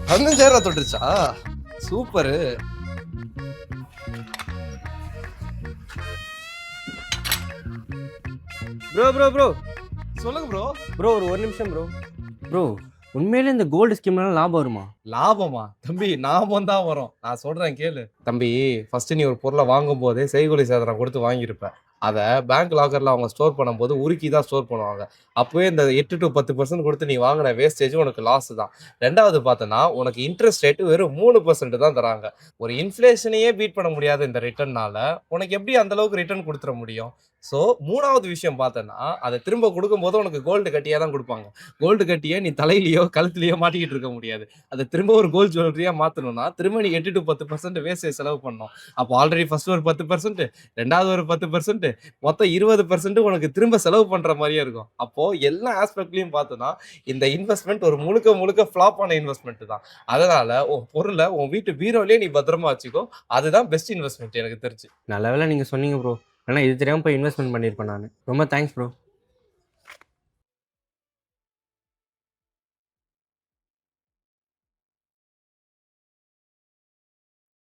பதினஞ்சாயிரம் தொட்டுருச்சா? Super. Bro bro bro சொல்லுங்க bro. Bro ஒரு நிமிஷம் ப்ரோ. ப்ரோ உண்மையிலே இந்த கோல்டு ஸ்கீம்லாம் லாபம் வருமா? லாபமா தம்பி? லாபம் தான் வரும். நான் சொல்றேன் கேளு தம்பி. ஃபர்ஸ்ட் நீ ஒரு பொருளை வாங்கும் போதே செய்கூலி சேதாரம் கொடுத்து வாங்கியிருப்ப. அதை பேங்க் லாக்கர்ல அவங்க ஸ்டோர் பண்ணும்போது உருக்கி தான் ஸ்டோர் பண்ணுவாங்க. அப்பவே இந்த 8 to 10% கொடுத்து நீ வாங்கின வேஸ்டேஜ் உனக்கு லாஸ் தான். ரெண்டாவது பார்த்தனா உனக்கு இன்ட்ரெஸ்ட் ரேட் வெறும் 3% தான் தராங்க. ஒரு இன்ஃப்ளேஷனையே பீட் பண்ண முடியாத இந்த ரிட்டர்னால உனக்கு எப்படி அந்த அளவுக்கு ரிட்டர்ன் கொடுத்துட முடியும்? ஸோ மூணாவது விஷயம் பார்த்தனா அதை திரும்ப கொடுக்கும்போது உனக்கு கோல்டு கட்டியா தான் கொடுப்பாங்க. கோல்டு கட்டியே நீ தலையிலயோ கழுத்துலயோ மாட்டிக்கிட்டு இருக்க முடியாது. அதை திரும்ப ஒரு கோல்டு ஜுவல்லரியா மாத்தணும்னா திரும்ப நீ 8 to 10% வேஸ்டேஜ் செலவு பண்ணணும். அப்போ ஆல்ரெடி ஃபர்ஸ்ட் ஒரு 10%, ரெண்டாவது ஒரு 10%, மொத்தம் 20% உனக்கு திரும்ப செலவு பண்ற மாதிரியே இருக்கும். அப்போ எல்லா ஆஸ்பெக்ட்லயும் பார்த்தோம்னா இந்த இன்வெஸ்ட்மெண்ட் ஒரு முழுக்க முழுக்க ஃபிளாப் ஆன இன்வெஸ்ட்மெண்ட் தான். அதனால உன் பொருளை உன் வீட்டு பீரோலயே நீ பத்திரமா வச்சுக்கோ. அதுதான் பெஸ்ட் இன்வெஸ்ட்மெண்ட் எனக்கு தெரிஞ்சு. நல்ல வேளை நீங்கள் சொன்னீங்க ப்ரோ. ஆனால் இது தெரியாமல் போய் இன்வெஸ்ட்மெண்ட் பண்ணியிருப்பேன் நான். ரொம்ப தேங்க்ஸ் ப்ரோ.